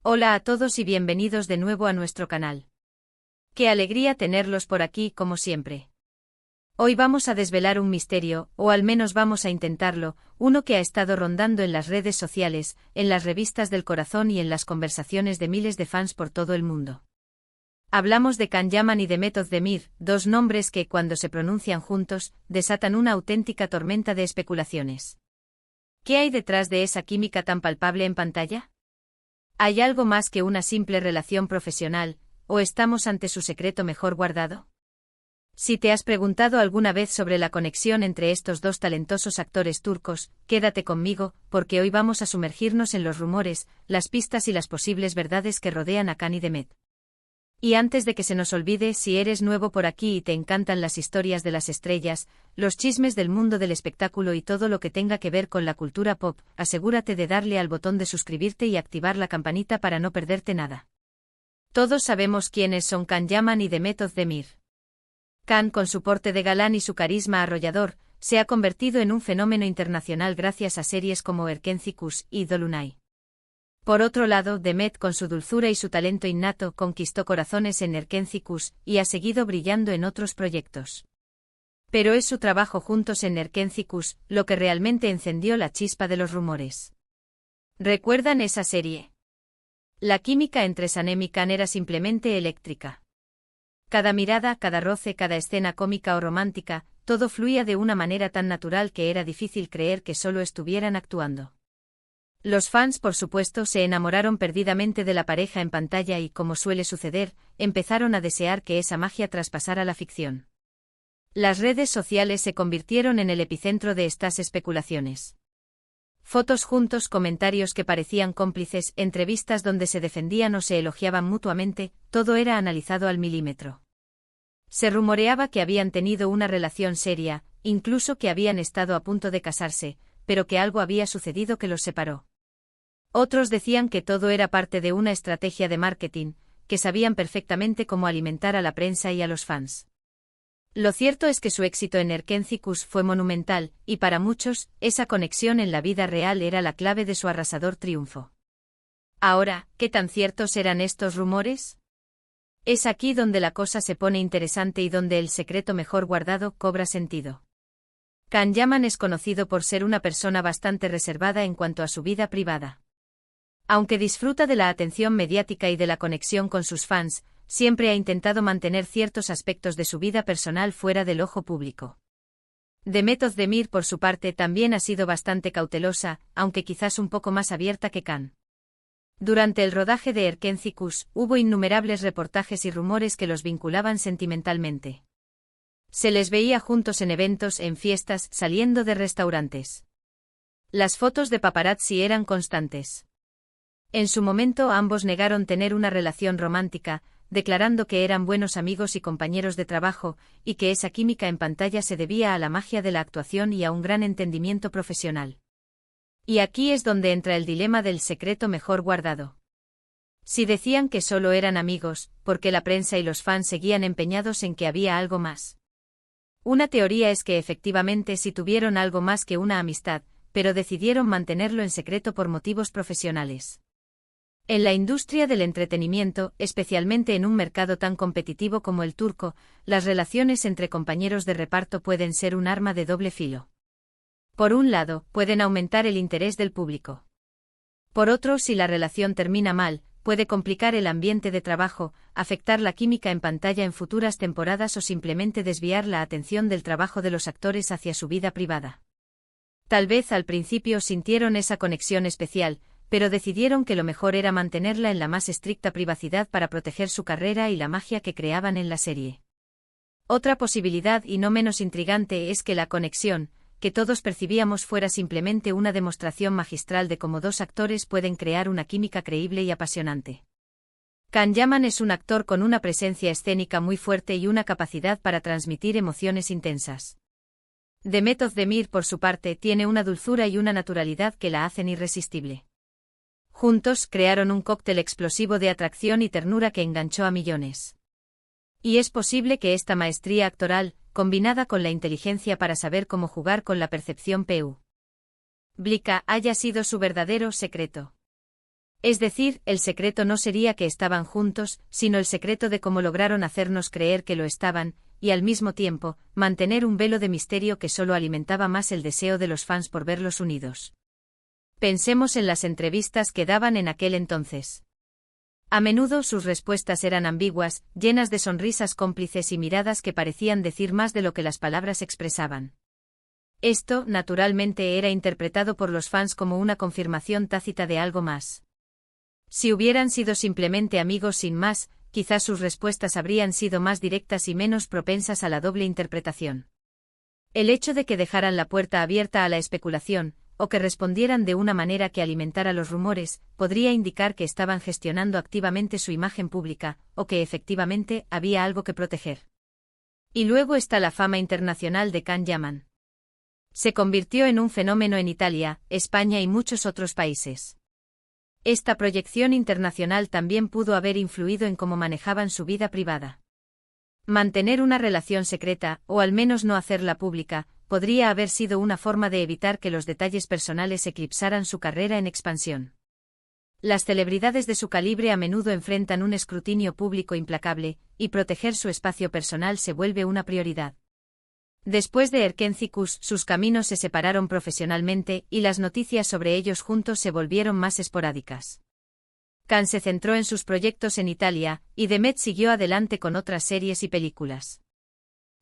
Hola a todos y bienvenidos de nuevo a nuestro canal. Qué alegría tenerlos por aquí como siempre. Hoy vamos a desvelar un misterio, o al menos vamos a intentarlo, uno que ha estado rondando en las redes sociales, en las revistas del corazón y en las conversaciones de miles de fans por todo el mundo. Hablamos de Can Yaman y de Method Demir, dos nombres que, cuando se pronuncian juntos, desatan una auténtica tormenta de especulaciones. ¿Qué hay detrás de esa química tan palpable en pantalla? ¿Hay algo más que una simple relación profesional, o estamos ante su secreto mejor guardado? Si te has preguntado alguna vez sobre la conexión entre estos dos talentosos actores turcos, quédate conmigo, porque hoy vamos a sumergirnos en los rumores, las pistas y las posibles verdades que rodean a Can y Demet. Y antes de que se nos olvide, si eres nuevo por aquí y te encantan las historias de las estrellas, los chismes del mundo del espectáculo y todo lo que tenga que ver con la cultura pop, asegúrate de darle al botón de suscribirte y activar la campanita para no perderte nada. Todos sabemos quiénes son Can Yaman y Demet Özdemir. Can, con su porte de galán y su carisma arrollador, se ha convertido en un fenómeno internacional gracias a series como Erkenci Kuş y Dolunay. Por otro lado, Demet, con su dulzura y su talento innato, conquistó corazones en Erkenci Kuş y ha seguido brillando en otros proyectos. Pero es su trabajo juntos en Erkenci Kuş lo que realmente encendió la chispa de los rumores. ¿Recuerdan esa serie? La química entre Sanem y Can era simplemente eléctrica. Cada mirada, cada roce, cada escena cómica o romántica, todo fluía de una manera tan natural que era difícil creer que solo estuvieran actuando. Los fans, por supuesto, se enamoraron perdidamente de la pareja en pantalla y, como suele suceder, empezaron a desear que esa magia traspasara la ficción. Las redes sociales se convirtieron en el epicentro de estas especulaciones. Fotos juntos, comentarios que parecían cómplices, entrevistas donde se defendían o se elogiaban mutuamente, todo era analizado al milímetro. Se rumoreaba que habían tenido una relación seria, incluso que habían estado a punto de casarse, pero que algo había sucedido que los separó. Otros decían que todo era parte de una estrategia de marketing, que sabían perfectamente cómo alimentar a la prensa y a los fans. Lo cierto es que su éxito en Erkenci Kuş fue monumental, y para muchos, esa conexión en la vida real era la clave de su arrasador triunfo. Ahora, ¿qué tan ciertos eran estos rumores? Es aquí donde la cosa se pone interesante y donde el secreto mejor guardado cobra sentido. Can Yaman es conocido por ser una persona bastante reservada en cuanto a su vida privada. Aunque disfruta de la atención mediática y de la conexión con sus fans, siempre ha intentado mantener ciertos aspectos de su vida personal fuera del ojo público. Demet Özdemir, por su parte, también ha sido bastante cautelosa, aunque quizás un poco más abierta que Can. Durante el rodaje de Erkenci Kuş, hubo innumerables reportajes y rumores que los vinculaban sentimentalmente. Se les veía juntos en eventos, en fiestas, saliendo de restaurantes. Las fotos de paparazzi eran constantes. En su momento ambos negaron tener una relación romántica, declarando que eran buenos amigos y compañeros de trabajo, y que esa química en pantalla se debía a la magia de la actuación y a un gran entendimiento profesional. Y aquí es donde entra el dilema del secreto mejor guardado. Si decían que solo eran amigos, ¿por qué la prensa y los fans seguían empeñados en que había algo más? Una teoría es que efectivamente sí tuvieron algo más que una amistad, pero decidieron mantenerlo en secreto por motivos profesionales. En la industria del entretenimiento, especialmente en un mercado tan competitivo como el turco, las relaciones entre compañeros de reparto pueden ser un arma de doble filo. Por un lado, pueden aumentar el interés del público. Por otro, si la relación termina mal, puede complicar el ambiente de trabajo, afectar la química en pantalla en futuras temporadas o simplemente desviar la atención del trabajo de los actores hacia su vida privada. Tal vez al principio sintieron esa conexión especial, pero decidieron que lo mejor era mantenerla en la más estricta privacidad para proteger su carrera y la magia que creaban en la serie. Otra posibilidad y no menos intrigante es que la conexión, que todos percibíamos, fuera simplemente una demostración magistral de cómo dos actores pueden crear una química creíble y apasionante. Can Yaman es un actor con una presencia escénica muy fuerte y una capacidad para transmitir emociones intensas. Demet Özdemir, por su parte, tiene una dulzura y una naturalidad que la hacen irresistible. Juntos crearon un cóctel explosivo de atracción y ternura que enganchó a millones. Y es posible que esta maestría actoral, combinada con la inteligencia para saber cómo jugar con la percepción pública, haya sido su verdadero secreto. Es decir, el secreto no sería que estaban juntos, sino el secreto de cómo lograron hacernos creer que lo estaban, y al mismo tiempo, mantener un velo de misterio que solo alimentaba más el deseo de los fans por verlos unidos. Pensemos en las entrevistas que daban en aquel entonces. A menudo sus respuestas eran ambiguas, llenas de sonrisas cómplices y miradas que parecían decir más de lo que las palabras expresaban. Esto, naturalmente, era interpretado por los fans como una confirmación tácita de algo más. Si hubieran sido simplemente amigos sin más, quizás sus respuestas habrían sido más directas y menos propensas a la doble interpretación. El hecho de que dejaran la puerta abierta a la especulación, o que respondieran de una manera que alimentara los rumores, podría indicar que estaban gestionando activamente su imagen pública, o que efectivamente había algo que proteger. Y luego está la fama internacional de Can Yaman. Se convirtió en un fenómeno en Italia, España y muchos otros países. Esta proyección internacional también pudo haber influido en cómo manejaban su vida privada. Mantener una relación secreta, o al menos no hacerla pública, podría haber sido una forma de evitar que los detalles personales eclipsaran su carrera en expansión. Las celebridades de su calibre a menudo enfrentan un escrutinio público implacable, y proteger su espacio personal se vuelve una prioridad. Después de Erkenci-Kuş, sus caminos se separaron profesionalmente y las noticias sobre ellos juntos se volvieron más esporádicas. Can se centró en sus proyectos en Italia, y Demet siguió adelante con otras series y películas.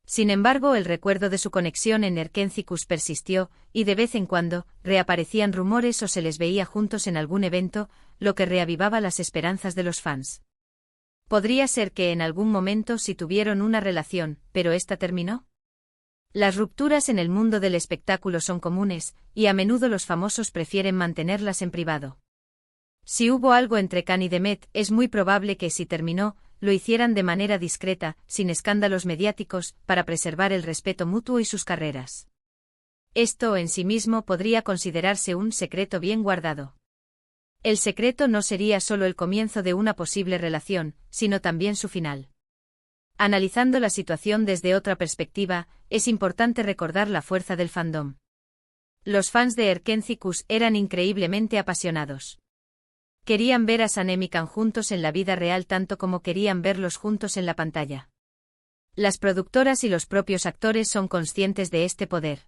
Sin embargo, el recuerdo de su conexión en Erkenci-Kuş persistió, y de vez en cuando, reaparecían rumores o se les veía juntos en algún evento, lo que reavivaba las esperanzas de los fans. Podría ser que en algún momento sí tuvieron una relación, pero esta terminó. Las rupturas en el mundo del espectáculo son comunes, y a menudo los famosos prefieren mantenerlas en privado. Si hubo algo entre Can y Demet, es muy probable que si terminó, lo hicieran de manera discreta, sin escándalos mediáticos, para preservar el respeto mutuo y sus carreras. Esto en sí mismo podría considerarse un secreto bien guardado. El secreto no sería solo el comienzo de una posible relación, sino también su final. Analizando la situación desde otra perspectiva, es importante recordar la fuerza del fandom. Los fans de Erkenci-Kuş eran increíblemente apasionados. Querían ver a Sanem y Can juntos en la vida real tanto como querían verlos juntos en la pantalla. Las productoras y los propios actores son conscientes de este poder.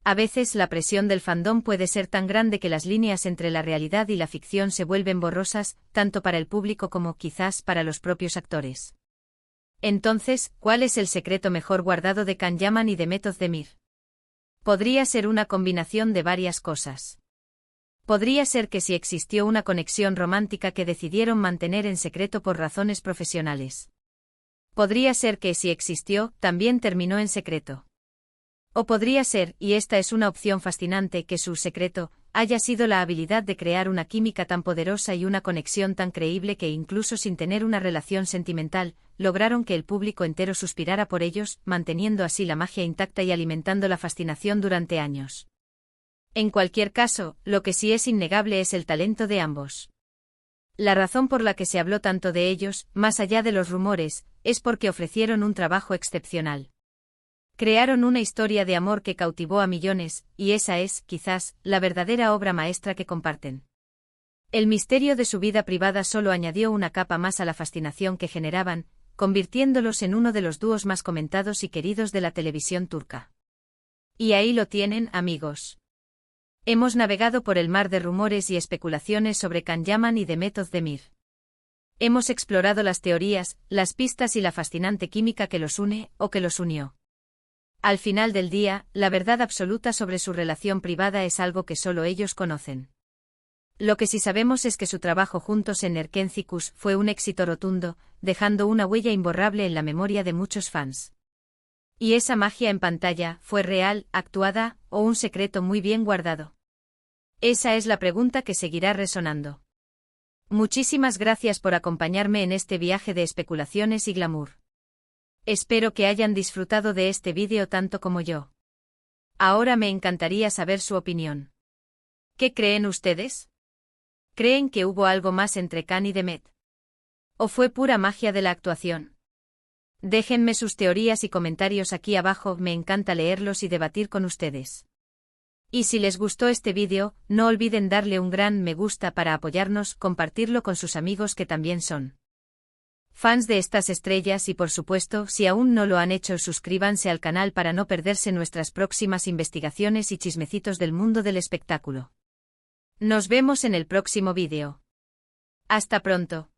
A veces la presión del fandom puede ser tan grande que las líneas entre la realidad y la ficción se vuelven borrosas, tanto para el público como, quizás, para los propios actores. Entonces, ¿cuál es el secreto mejor guardado de Can Yaman y Demet Özdemir? Podría ser una combinación de varias cosas. Podría ser que sí existió una conexión romántica que decidieron mantener en secreto por razones profesionales. Podría ser que si existió, también terminó en secreto. O podría ser, y esta es una opción fascinante, que su secreto haya sido la habilidad de crear una química tan poderosa y una conexión tan creíble que incluso sin tener una relación sentimental, lograron que el público entero suspirara por ellos, manteniendo así la magia intacta y alimentando la fascinación durante años. En cualquier caso, lo que sí es innegable es el talento de ambos. La razón por la que se habló tanto de ellos, más allá de los rumores, es porque ofrecieron un trabajo excepcional. Crearon una historia de amor que cautivó a millones, y esa es, quizás, la verdadera obra maestra que comparten. El misterio de su vida privada solo añadió una capa más a la fascinación que generaban, convirtiéndolos en uno de los dúos más comentados y queridos de la televisión turca. Y ahí lo tienen, amigos. Hemos navegado por el mar de rumores y especulaciones sobre Can Yaman y Demet Özdemir. Hemos explorado las teorías, las pistas y la fascinante química que los une, o que los unió. Al final del día, la verdad absoluta sobre su relación privada es algo que solo ellos conocen. Lo que sí sabemos es que su trabajo juntos en Erkenci-Kuş fue un éxito rotundo, dejando una huella imborrable en la memoria de muchos fans. ¿Y esa magia en pantalla fue real, actuada, o un secreto muy bien guardado? Esa es la pregunta que seguirá resonando. Muchísimas gracias por acompañarme en este viaje de especulaciones y glamour. Espero que hayan disfrutado de este vídeo tanto como yo. Ahora me encantaría saber su opinión. ¿Qué creen ustedes? ¿Creen que hubo algo más entre Can y Demet? ¿O fue pura magia de la actuación? Déjenme sus teorías y comentarios aquí abajo, me encanta leerlos y debatir con ustedes. Y si les gustó este vídeo, no olviden darle un gran me gusta para apoyarnos, compartirlo con sus amigos que también son fans de estas estrellas y por supuesto, si aún no lo han hecho, suscríbanse al canal para no perderse nuestras próximas investigaciones y chismecitos del mundo del espectáculo. Nos vemos en el próximo vídeo. Hasta pronto.